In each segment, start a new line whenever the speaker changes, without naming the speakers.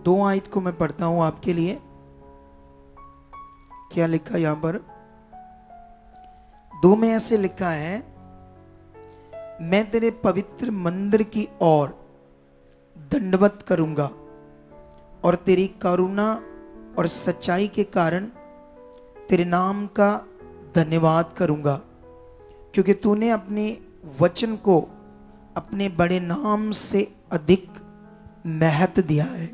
2 आयत को मैं पढ़ता हूं आपके लिए। क्या लिखा यहां पर? 2 में ऐसे लिखा है, मैं तेरे पवित्र मंदिर की ओर दंडवत करूंगा और तेरी करुणा और सच्चाई के कारण तेरे नाम का धन्यवाद करूंगा, क्योंकि तूने अपने वचन को अपने बड़े नाम से अधिक महत्व दिया है।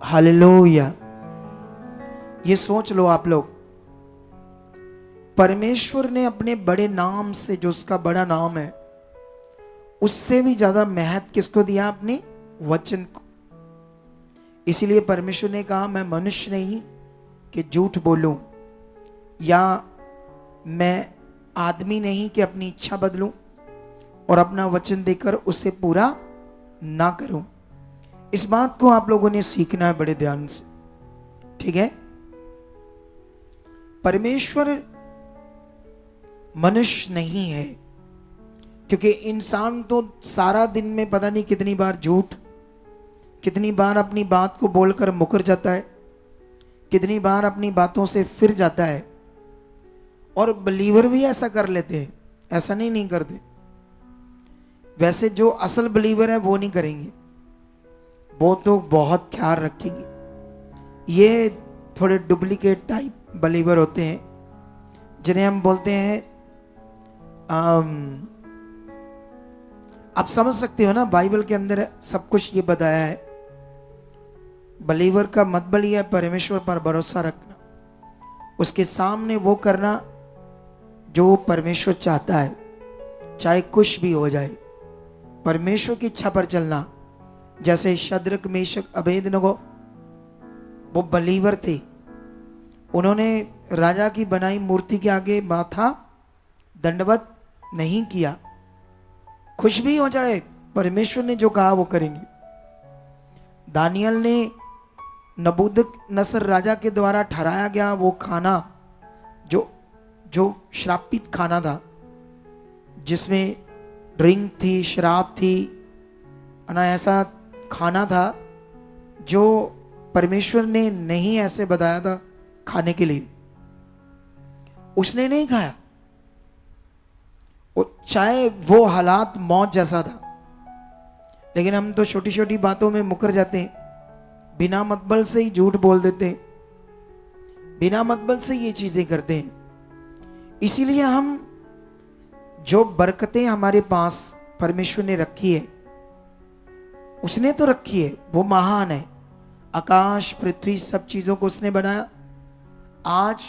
हालेलुया। ये सोच लो आप लोग, परमेश्वर ने अपने बड़े नाम से, जो उसका बड़ा नाम है, उससे भी ज्यादा महत्व किसको दिया? अपने वचन को। इसीलिए परमेश्वर ने कहा, मैं मनुष्य नहीं कि झूठ बोलूं, या मैं आदमी नहीं कि अपनी इच्छा बदलूं और अपना वचन देकर उसे पूरा ना करूं। इस बात को आप लोगों ने सीखना है बड़े ध्यान से, ठीक है? परमेश्वर मनुष्य नहीं है, क्योंकि इंसान तो सारा दिन में पता नहीं कितनी बार झूठ, कितनी बार अपनी बात को बोलकर मुकर जाता है, कितनी बार अपनी बातों से फिर जाता है। और बलीवर भी ऐसा कर लेते हैं, ऐसा नहीं करते। वैसे जो असल बलीवर है वो नहीं करेंगे, वो तो बहुत ख्याल रखेंगे। ये थोड़े डुप्लीकेट टाइप बलीवर होते हैं, जिन्हें हम बोलते हैं आप समझ सकते हो ना, बाइबल के अंदर सब कुछ ये बताया है। बलीवर का मतलब ये है परमेश्वर पर भरोसा रखना, उसके सामने वो करना जो परमेश्वर चाहता है, चाहे कुछ भी हो जाए। परमेश्वर की इच्छा पर चलना। जैसे शद्रक, मेशक, अबेदनगो, वो बलीवर थे, उन्होंने राजा की बनाई मूर्ति के आगे माथा दंडवत नहीं किया। कुछ भी हो जाए, परमेश्वर ने जो कहा वो करेंगे। दानियल ने नबूकदनेस्सर राजा के द्वारा ठहराया गया वो खाना, जो श्रापित खाना था, जिसमें ड्रिंक थी, शराब थी, ना ऐसा खाना था जो परमेश्वर ने नहीं ऐसे बताया था खाने के लिए, उसने नहीं खाया। चाहे वो हालात मौत जैसा था, लेकिन हम तो छोटी छोटी बातों में मुकर जाते हैं, बिना मतलब से ही झूठ बोल देते हैं, बिना मतलब से ये चीजें करते हैं। इसीलिए हम जो बरकतें हमारे पास परमेश्वर ने रखी है, उसने तो रखी है, वो महान है। आकाश, पृथ्वी, सब चीजों को उसने बनाया। आज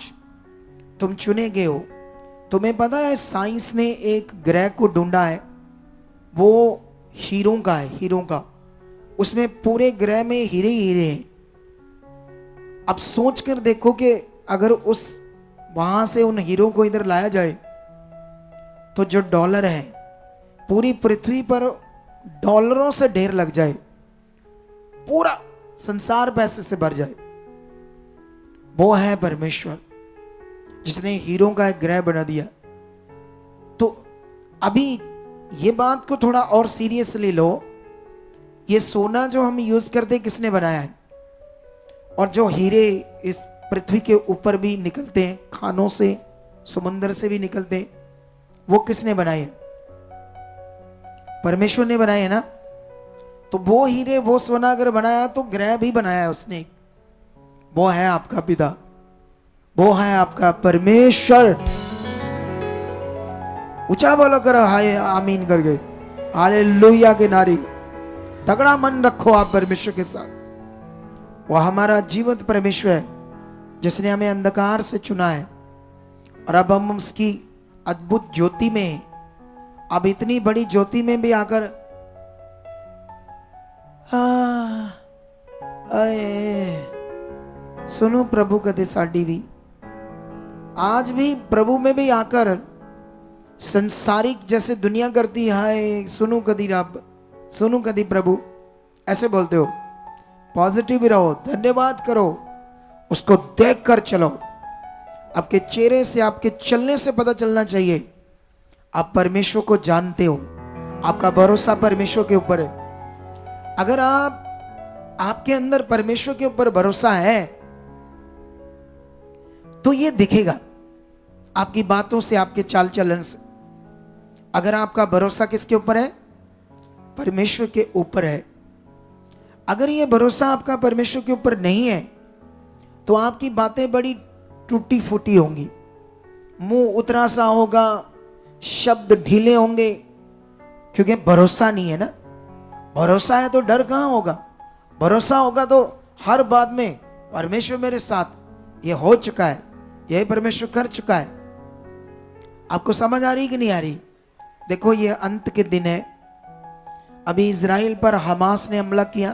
तुम चुने गए हो। तुम्हें पता है साइंस ने एक ग्रह को ढूंढा है, वो हीरों का है, हीरों का। उसमें पूरे ग्रह में हीरे हीरे हैं। अब सोच कर देखो कि अगर उस वहां से उन हीरों को इधर लाया जाए तो जो डॉलर है, पूरी पृथ्वी पर डॉलरों से ढेर लग जाए, पूरा संसार पैसे से भर जाए। वो है परमेश्वर, जिसने हीरों का एक ग्रह बना दिया। तो अभी ये बात को थोड़ा और सीरियसली लो। ये सोना जो हम यूज करते, किसने बनाया है? और जो हीरे इस पृथ्वी के ऊपर भी निकलते हैं, खानों से, समुद्र से भी निकलते हैं, वो किसने बनाए हैं? परमेश्वर ने बनाए है ना। तो वो हीरे, वो सोना अगर बनाया तो ग्रह भी बनाया है उसने। वो है आपका पिता, वो है आपका परमेश्वर। ऊंचा बोलो करो हाय आमीन कर गए, हालेलुया के नारी। तगड़ा मन रखो आप परमेश्वर के साथ। वो हमारा जीवित परमेश्वर है, जिसने हमें अंधकार से चुना है, और अब हम उसकी अद्भुत ज्योति में हैं। अब इतनी बड़ी ज्योति में भी आकर सुनो प्रभु कदे साडी भी, आज भी प्रभु में भी आकर संसारिक जैसे दुनिया करती है, सुनो कदी रब, सुनो कदी प्रभु, ऐसे बोलते हो। पॉजिटिव रहो, धन्यवाद करो, उसको देख कर चलो। आपके चेहरे से, आपके चलने से पता चलना चाहिए आप परमेश्वर को जानते हो, आपका भरोसा परमेश्वर के ऊपर है। अगर आप आपके अंदर परमेश्वर के ऊपर भरोसा है तो ये दिखेगा आपकी बातों से, आपके चाल चलन से। अगर आपका भरोसा किसके ऊपर है? परमेश्वर के ऊपर है। अगर ये भरोसा आपका परमेश्वर के ऊपर नहीं है तो आपकी बातें बड़ी टूटी फूटी होंगी, मुंह उतरा सा होगा, शब्द ढीले होंगे, क्योंकि भरोसा नहीं है ना। भरोसा है तो डर कहां होगा? भरोसा होगा तो हर बात में परमेश्वर मेरे साथ, ये हो चुका है, यही परमेश्वर कर चुका है। आपको समझ आ रही कि नहीं आ रही? देखो ये अंत के दिन है। अभी इजराइल पर हमास ने हमला किया,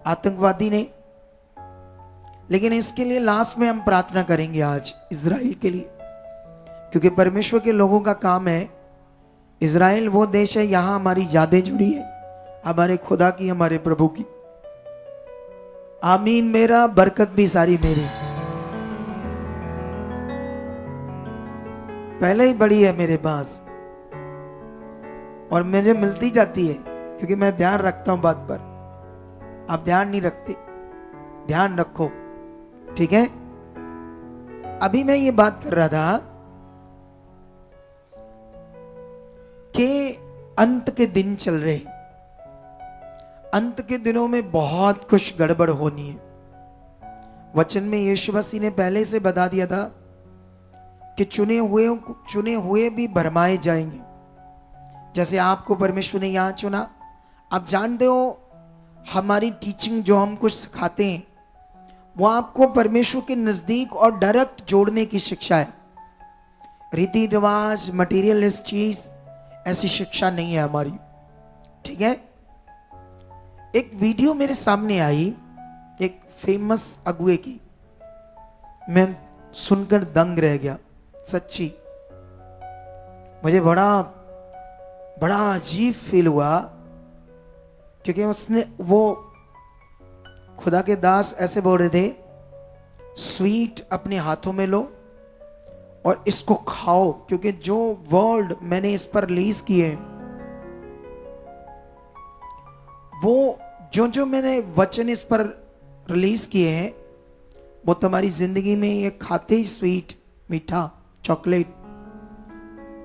आतंकवादी ने, लेकिन इसके लिए लास्ट में हम प्रार्थना करेंगे आज इजराइल के लिए, क्योंकि परमेश्वर के लोगों का काम है। इजराइल वो देश है, यहां हमारी यादें जुड़ी है, हमारे खुदा की, हमारे प्रभु की। आमीन मेरा, बरकत भी सारी मेरी। पहले ही बड़ी है मेरे पास और मुझे मिलती जाती है, क्योंकि मैं ध्यान रखता हूं बात पर। आप ध्यान नहीं रखते, ध्यान रखो, ठीक है। अभी मैं ये बात कर रहा था कि अंत के दिन चल रहे, अंत के दिनों में बहुत कुछ गड़बड़ होनी है। वचन में यीशु मसीह ने पहले से बता दिया था कि चुने हुए भी भरमाए जाएंगे। जैसे आपको परमेश्वर ने यहां चुना, आप जानते हो हमारी टीचिंग जो हम कुछ सिखाते हैं वो आपको परमेश्वर के नजदीक और डायरेक्ट जोड़ने की शिक्षा है। रीति रिवाज, मटीरियलिस्ट चीज, ऐसी शिक्षा नहीं है हमारी, ठीक है। एक वीडियो मेरे सामने आई एक फेमस अगुए की, मैं सुनकर दंग रह गया, सच्ची मुझे बड़ा अजीब फील हुआ, क्योंकि उसने, वो खुदा के दास ऐसे बोल रहे थे, स्वीट अपने हाथों में लो और इसको खाओ, क्योंकि जो वर्ड मैंने इस पर रिलीज किए, वो जो मैंने वचन इस पर रिलीज किए हैं वो तुम्हारी जिंदगी में ये खाते ही स्वीट, मीठा, चॉकलेट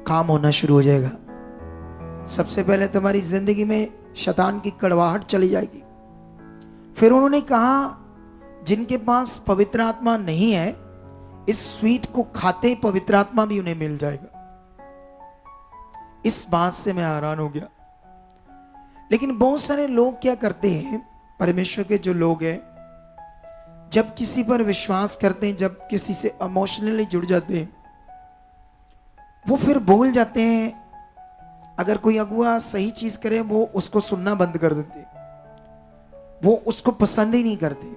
काम होना शुरू हो जाएगा। सबसे पहले तुम्हारी जिंदगी में शैतान की कड़वाहट चली जाएगी। फिर उन्होंने कहा जिनके पास पवित्र आत्मा नहीं है, इस स्वीट को खाते ही पवित्र आत्मा भी उन्हें मिल जाएगा। इस बात से मैं हैरान हो गया। लेकिन बहुत सारे लोग क्या करते हैं, परमेश्वर के जो लोग हैं, जब किसी पर विश्वास करते हैं, जब किसी से इमोशनली जुड़ जाते हैं, वो फिर भूल जाते हैं। अगर कोई अगुआ सही चीज करे वो उसको सुनना बंद कर देते, वो उसको पसंद ही नहीं करते।